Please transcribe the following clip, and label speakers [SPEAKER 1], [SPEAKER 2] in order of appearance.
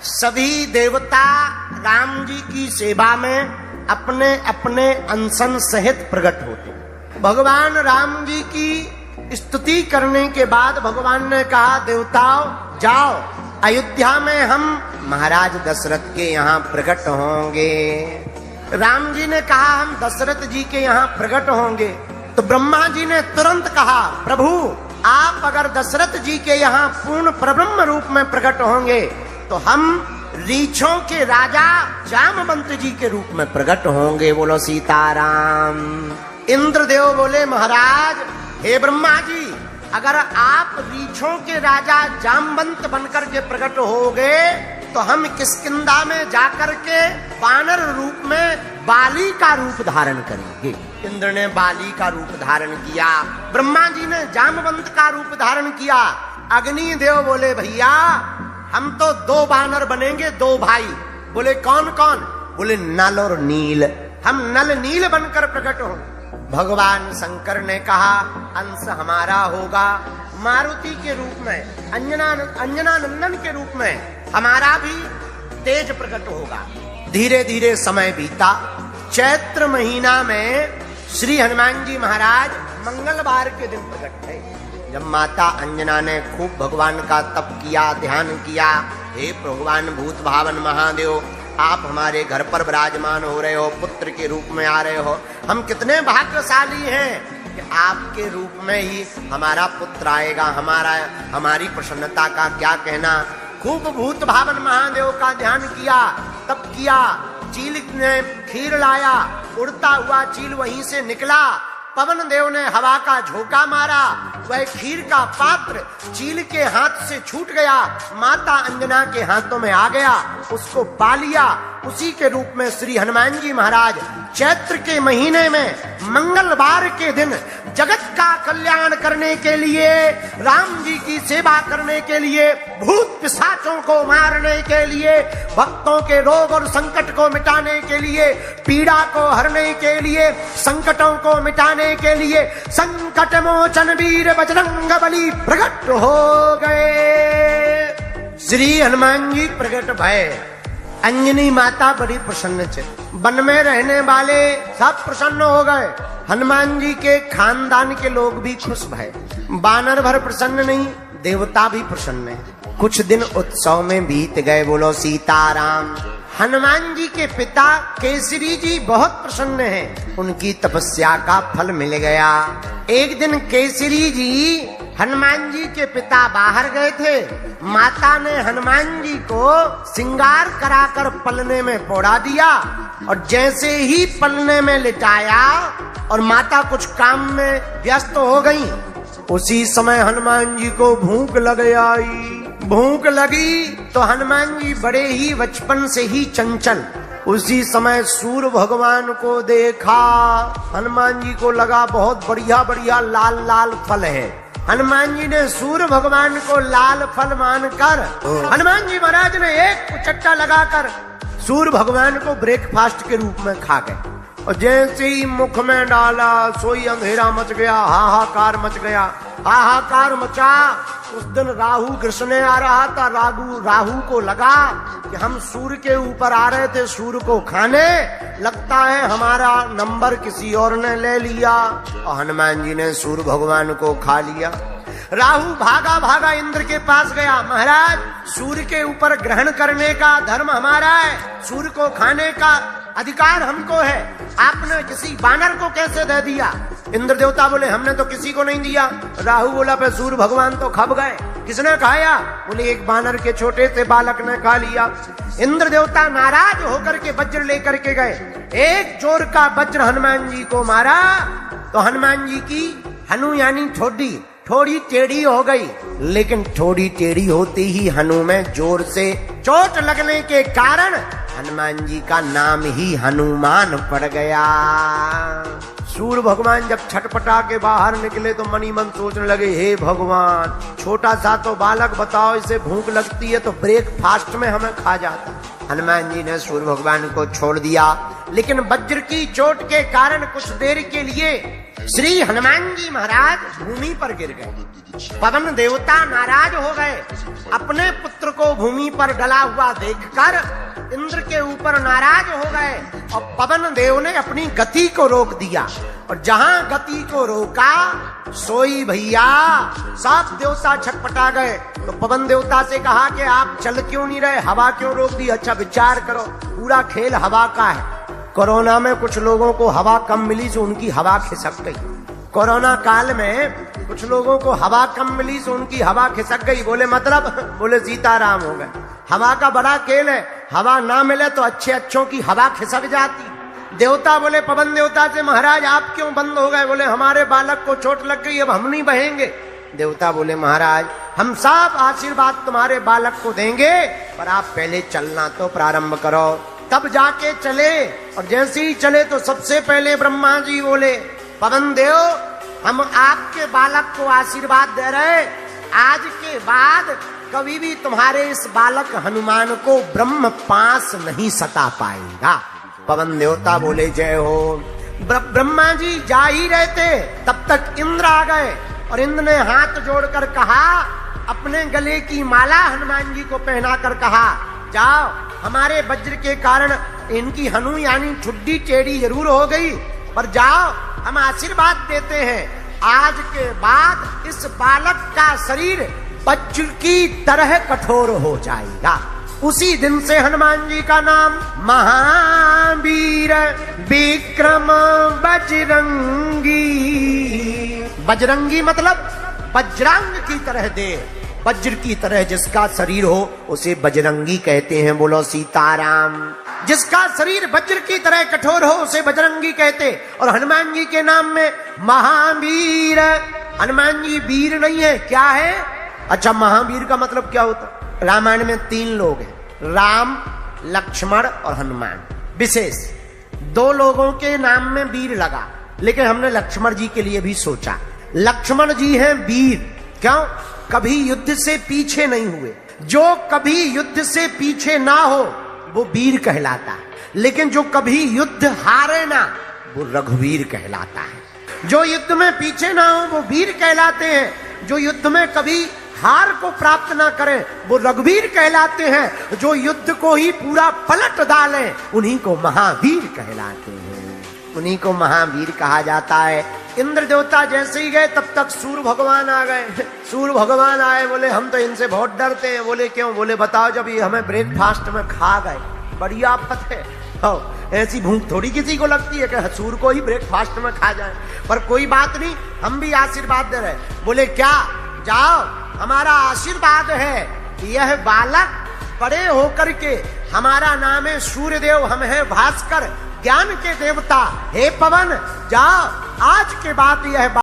[SPEAKER 1] सभी देवता राम जी की सेवा में अपने अपने अनशन सहित प्रकट होते। भगवान राम जी की स्तुति करने के बाद भगवान ने कहा, देवताओं जाओ, अयोध्या में हम महाराज दशरथ के यहाँ प्रकट होंगे। राम जी ने कहा, हम दशरथ जी के यहाँ प्रकट होंगे। तो ब्रह्मा जी ने तुरंत कहा, प्रभु आप अगर दशरथ जी के यहाँ पूर्ण परब्रह्म रूप में प्रकट होंगे तो हम रीछों के राजा जामवंत जी के रूप में प्रकट होंगे। बोलो सीताराम। इंद्रदेव बोले, महाराज हे ब्रह्मा जी, अगर आप रीछों के राजा जामवंत बनकर के प्रकट होगे तो हम किष्किंधा में जाकर के वानर रूप में बाली का रूप धारण करेंगे। इंद्र ने बाली का रूप धारण किया, ब्रह्मा जी ने जामवंत का रूप धारण किया। अग्नि देव बोले, भैया हम तो दो वानर बनेंगे, दो भाई। बोले कौन कौन? बोले नल और नील। हम नल नील बनकर प्रकट होंगे। भगवान शंकर ने कहा, अंश हमारा होगा मारुति के रूप में, अंजना नंदन के रूप में हमारा भी तेज प्रकट होगा। धीरे धीरे समय बीता। चैत्र महीना में श्री हनुमान जी महाराज मंगलवार के दिन प्रकट थे। जब माता अंजना ने खूब भगवान का तप किया, ध्यान किया, हे भगवान भूत भावन महादेव, आप हमारे घर पर विराजमान हो रहे हो, पुत्र के रूप में आ रहे हो, हम कितने भाग्यशाली हैं कि आपके रूप में ही हमारा पुत्र आएगा। हमारी प्रसन्नता का क्या कहना। खूब भूत भावन महादेव का ध्यान किया, तप किया। चील ने खीर लाया, उड़ता हुआ चील वहीं से निकला। पवन देव ने हवा का झोंका मारा, वह खीर का पात्र चील के हाथ से छूट गया, माता अंजना के हाथों में आ गया, उसको पा लिया। उसी के रूप में श्री हनुमान जी महाराज चैत्र के महीने में मंगलवार के दिन जगत का कल्याण करने के लिए, राम जी की सेवा करने के लिए, भूत पिशाचों को मारने के लिए, भक्तों के रोग और संकट को मिटाने के लिए, पीड़ा को हरने के लिए, संकटों को मिटाने के लिए संकट मोचन वीर बजरंग बली प्रकट हो गए। श्री हनुमान जी प्रकट भय। अंजनी माता बड़ी प्रसन्न थी। वन में रहने वाले सब प्रसन्न हो गए। हनुमान जी के खानदान के लोग भी खुश भय। बानर भर प्रसन्न नहीं, देवता भी प्रसन्न है। कुछ दिन उत्सव में बीत गए। बोलो सीताराम। हनुमान जी के पिता केसरी जी बहुत प्रसन्न हैं, उनकी तपस्या का फल मिल गया। एक दिन केसरी जी हनुमान जी के पिता बाहर गए थे। माता ने हनुमान जी को श्रृंगार कराकर पलने में पौड़ा दिया और जैसे ही पलने में लिटाया और माता कुछ काम में व्यस्त हो गई, उसी समय हनुमान जी को भूख लग आई। भूख लगी तो हनुमान जी बड़े ही बचपन से ही चंचल। उसी समय सूर्य भगवान को देखा। हनुमान जी को लगा बहुत बढ़िया बढ़िया लाल लाल फल है। हनुमान जी ने सूर्य भगवान को लाल फल मानकर हनुमान जी महाराज ने एक उचट्टा लगाकर सूर्य भगवान को ब्रेकफास्ट के रूप में खा गए। और जैसे ही मुख में डाला सोई अंधेरा मच गया, हाहाकार मच गया। हाहाकार मचा। उस दिन राहु कृष्ण आ रहा था। राहु को लगा कि हम सूर्य के ऊपर आ रहे थे सूर्य को खाने, लगता है हमारा नंबर किसी और ने ले लिया। और हनुमान जी ने सूर्य भगवान को खा लिया। राहु भागा भागा इंद्र के पास गया। महाराज, सूर्य के ऊपर ग्रहण करने का धर्म हमारा है, सूर्य को खाने का अधिकार हमको है, आपने किसी बानर को कैसे दे दिया? इंद्र देवता बोले, हमने तो किसी को नहीं दिया। राहु बोला, पे सूर्य भगवान तो खप गए। किसने खाया? बोले, एक बानर के छोटे से बालक ने खा लिया। इंद्र देवता नाराज होकर के वज्र लेकर के गए। एक जोर का वज्र हनुमान जी को मारा तो हनुमान जी की हनु यानी ठोडी थोड़ी टेढ़ी हो गई। लेकिन थोड़ी टेढ़ी होती ही हनु में जोर से चोट लगने के कारण हनुमान जी का नाम ही हनुमान पड़ गया। सूर्य भगवान जब छटपटा के बाहर निकले तो मनी मन सोचने लगे, हे भगवान, छोटा सा तो बालक, बताओ इसे भूख लगती है तो ब्रेकफास्ट में हमें खा जाता। हनुमान जी ने सूर्य भगवान को छोड़ दिया। लेकिन वज्र की चोट के कारण कुछ देर के लिए श्री हनुमान जी महाराज भूमि पर गिर गए। पवन देवता नाराज हो गए। अपने पुत्र पुत्र को भूमि पर डला हुआ देखकर इंद्र के ऊपर नाराज हो गए और पवन देव ने अपनी गति को रोक दिया। और जहां गति को रोका सोई भैया सब देवता छटपटा गए। तो पवन देवता से कहा कि आप चल क्यों नहीं रहे, हवा क्यों रोक दी? अच्छा विचार करो, पूरा खेल हवा का है। कोरोना में कुछ लोगों को हवा कम मिली तो उनकी हवा खिसक गई। कोरोना काल में कुछ लोगों को हवा कम मिली तो उनकी हवा खिसक गई। बोले मतलब? बोले सीताराम हो गए। हवा का बड़ा खेल है, हवा ना मिले तो अच्छे अच्छों की हवा खिसक जाती। देवता बोले पवन देवता से, महाराज आप क्यों बंद हो गए? बोले हमारे बालक को चोट लग गई, अब हम नहीं बहेंगे। देवता बोले महाराज हम सब आशीर्वाद तुम्हारे बालक को देंगे, पर आप पहले चलना तो प्रारंभ करो। तब जाके चले, और जैसे ही चले तो सबसे पहले ब्रह्मा जी बोले पवन देव हम आपके बालक को आशीर्वाद दे रहे, आज के बाद कभी भी तुम्हारे इस बालक हनुमान को ब्रह्म पास नहीं सता पाएगा। पवन देवता बोले जय हो। ब्रह्मा जी जा ही रहे थे तब तक इंद्र आ गए, और इंद्र ने हाथ जोड़कर कहा, अपने गले की माला हनुमान जी को पहनाकर कहा, जाओ हमारे वज्र के कारण इनकी हनु यानी ठुड्डी टेढ़ी जरूर हो गई, पर जाओ हम आशीर्वाद देते हैं, आज के बाद इस बालक का शरीर वज्र की तरह कठोर हो जाएगा। उसी दिन से हनुमान जी का नाम महावीर विक्रम बजरंगी। बजरंगी मतलब वज्रांग की तरह दे, वज्र की तरह जिसका शरीर हो उसे बजरंगी कहते हैं। बोलो सीताराम। जिसका शरीर वज्र की तरह कठोर हो उसे बजरंगी कहते। और हनुमान जी के नाम में महावीर, हनुमान जी वीर नहीं है, क्या है? अच्छा महावीर का मतलब क्या होता? रामायण में 3 लोग हैं, राम लक्ष्मण और हनुमान। विशेष 2 लोगों के नाम में वीर लगा, लेकिन हमने लक्ष्मण जी के लिए भी सोचा। लक्ष्मण जी हैं वीर, क्यों? कभी युद्ध से पीछे नहीं हुए। जो कभी युद्ध से पीछे ना हो वो वीर कहलाता है, लेकिन जो कभी युद्ध हारे ना वो रघुवीर कहलाता है। जो युद्ध में पीछे ना हो वो वीर कहलाते हैं, जो युद्ध में कभी हार को प्राप्त ना करें वो रघुवीर कहलाते हैं, जो युद्ध को ही पूरा पलट डालें उन्हीं को महावीर कहलाते हैं, उन्हीं को महावीर कहा जाता है। इंद्र देवता जैसे ही गए तब तक सूर्य भगवान आ गए। सूर्य भगवान आए, बोले हम तो इनसे बहुत डरते हैं। बोले क्यों? बोले बताओ, जब ये हमें ब्रेकफास्ट में खा गए, बड़ी आफत है। ऐसी भूख थोड़ी किसी को लगती है कि सूर्य को ही ब्रेकफास्ट में खा जाए। पर कोई बात नहीं, हम भी आशीर्वाद दे रहे। बोले क्या? जाओ हमारा आशीर्वाद है, यह बालक बड़े होकर के, हमारा नाम है सूर्यदेव, हम है भास्कर, ज्ञान के देवता, हे पवन जाओ आज के बाद यह